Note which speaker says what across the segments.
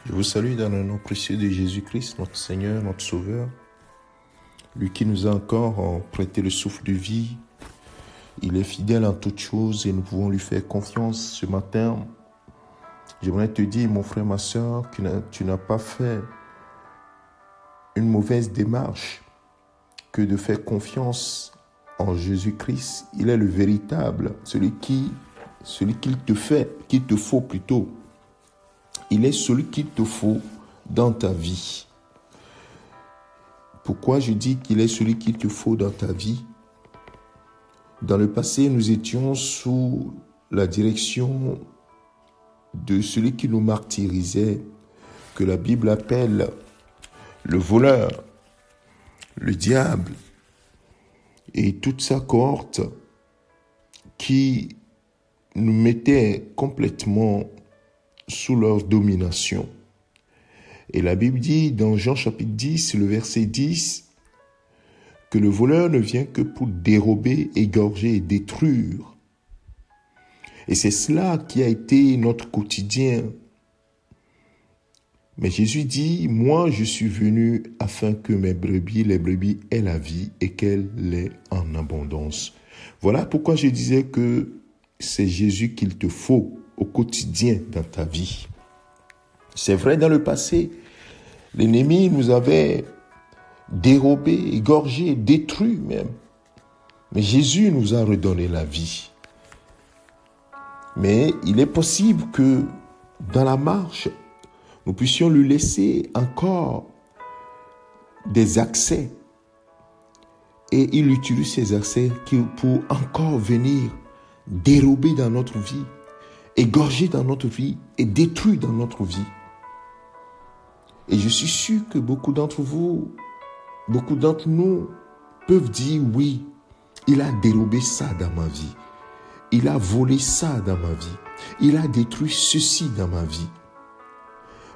Speaker 1: Je vous salue dans le nom précieux de Jésus-Christ, notre Seigneur, notre Sauveur. Lui qui nous a encore prêté le souffle de vie. Il est fidèle en toutes choses et nous pouvons lui faire confiance ce matin. J'aimerais te dire, mon frère, ma soeur, que tu n'as pas fait une mauvaise démarche que de faire confiance en Jésus-Christ. Il est le véritable, celui qu'il te faut plutôt. Il est celui qu'il te faut dans ta vie. Pourquoi je dis qu'il est celui qu'il te faut dans ta vie? Dans le passé, nous étions sous la direction de celui qui nous martyrisait, que la Bible appelle le voleur, le diable, et toute sa cohorte qui nous mettait complètement sous leur domination. Et la Bible dit dans Jean chapitre 10, le verset 10, que le voleur ne vient que pour dérober, égorger et détruire. Et c'est cela qui a été notre quotidien. Mais Jésus dit, moi je suis venu afin que les brebis aient la vie et qu'elle l'ait en abondance. Voilà pourquoi je disais que c'est Jésus qu'il te faut au quotidien dans ta vie. C'est vrai, dans le passé, l'ennemi nous avait dérobé, égorgé, détruit même. Mais Jésus nous a redonné la vie. Mais il est possible que dans la marche, nous puissions lui laisser encore des accès. Et il utilise ces accès pour encore venir dérober dans notre vie, égorger dans notre vie et détruire dans notre vie. Et je suis sûr que beaucoup d'entre nous peuvent dire oui, il a dérobé ça dans ma vie. Il a volé ça dans ma vie. Il a détruit ceci dans ma vie.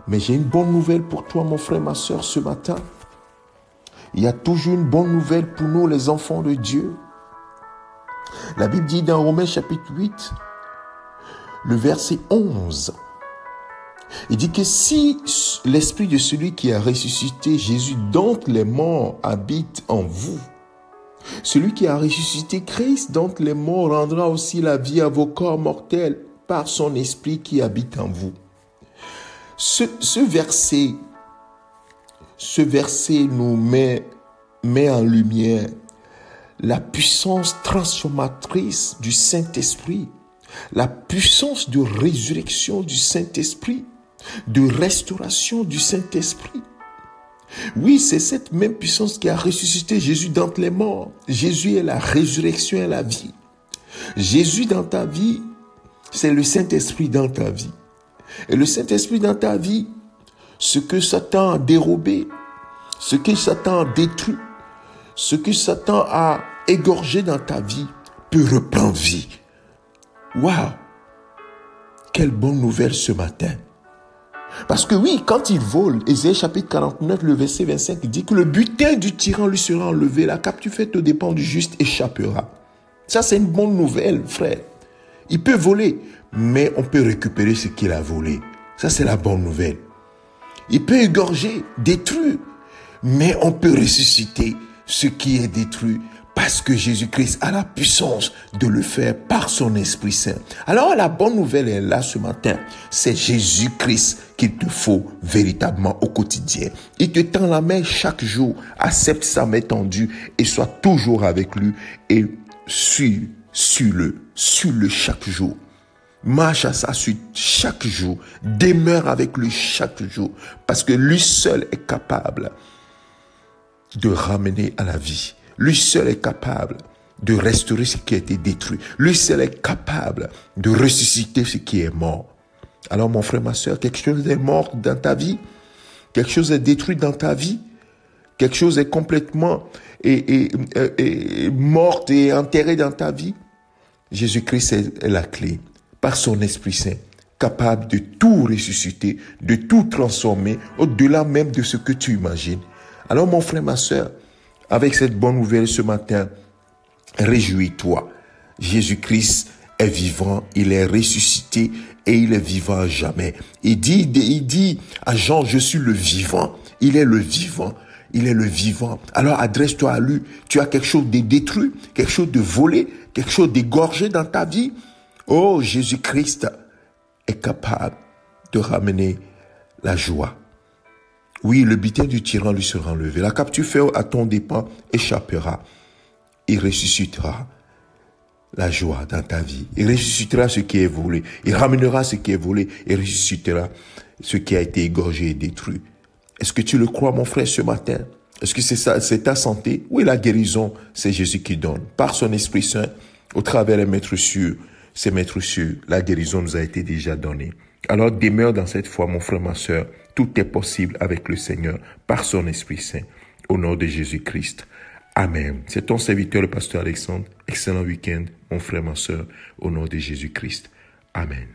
Speaker 1: Mais j'ai une bonne nouvelle pour toi, mon frère, ma soeur, ce matin. Il y a toujours une bonne nouvelle pour nous, les enfants de Dieu. La Bible dit dans Romains chapitre 8, le verset 11, il dit que si l'esprit de celui qui a ressuscité Jésus d'entre les morts habite en vous, celui qui a ressuscité Christ d'entre les morts rendra aussi la vie à vos corps mortels par son esprit qui habite en vous. Ce verset nous met en lumière la puissance transformatrice du Saint-Esprit, la puissance de résurrection du Saint-Esprit, de restauration du Saint-Esprit. Oui, c'est cette même puissance qui a ressuscité Jésus d'entre les morts. Jésus est la résurrection et la vie. Jésus dans ta vie, c'est le Saint-Esprit dans ta vie. Et le Saint-Esprit dans ta vie, ce que Satan a dérobé, ce que Satan a détruit, ce que Satan a égorgé dans ta vie, peut reprendre vie. Waouh! Quelle bonne nouvelle ce matin! Parce que oui, quand il vole, Ésaïe chapitre 49, le verset 25, il dit que le butin du tyran lui sera enlevé, la capture faite aux dépens du juste échappera. Ça, c'est une bonne nouvelle, frère. Il peut voler, mais on peut récupérer ce qu'il a volé. Ça, c'est la bonne nouvelle. Il peut égorger, détruire, mais on peut ressusciter ce qui est détruit parce que Jésus-Christ a la puissance de le faire par son Esprit Saint. Alors la bonne nouvelle est là ce matin. C'est Jésus-Christ qu'il te faut véritablement au quotidien. Il te tend la main chaque jour. Accepte sa main tendue et sois toujours avec lui et suis-le chaque jour. Marche à sa suite chaque jour. Demeure avec lui chaque jour. Parce que lui seul est capable de ramener à la vie. Lui seul est capable de restaurer ce qui a été détruit. Lui seul est capable de ressusciter ce qui est mort. Alors mon frère, ma soeur, quelque chose est mort dans ta vie. Quelque chose est détruit dans ta vie. Quelque chose est complètement morte et enterré dans ta vie. Jésus-Christ est la clé. Par son Esprit Saint, capable de tout ressusciter, de tout transformer, au-delà même de ce que tu imagines. Alors mon frère, ma soeur, avec cette bonne nouvelle ce matin, réjouis-toi. Jésus-Christ est vivant, il est ressuscité et il est vivant à jamais. Il dit à Jean, je suis le vivant. Il est le vivant. Il est le vivant. Alors adresse-toi à lui. Tu as quelque chose de détruit, quelque chose de volé, quelque chose d'égorgé dans ta vie. Oh, Jésus-Christ est capable de ramener la joie. Oui, le butin du tyran lui sera enlevé. La capture faite à ton dépens échappera. Il ressuscitera la joie dans ta vie. Il ressuscitera ce qui est volé. Il ramènera ce qui est volé. Il ressuscitera ce qui a été égorgé et détruit. Est-ce que tu le crois, mon frère, ce matin? Est-ce que c'est ça, c'est ta santé? Oui, la guérison, c'est Jésus qui donne. Par son Esprit Saint, au travers des maîtres sûrs, ces maîtres sûrs, la guérison nous a été déjà donnée. Alors demeure dans cette foi, mon frère, ma sœur. Tout est possible avec le Seigneur, par son Esprit Saint, au nom de Jésus-Christ. Amen. C'est ton serviteur, le pasteur Alexandre. Excellent week-end, mon frère, ma sœur, au nom de Jésus-Christ. Amen.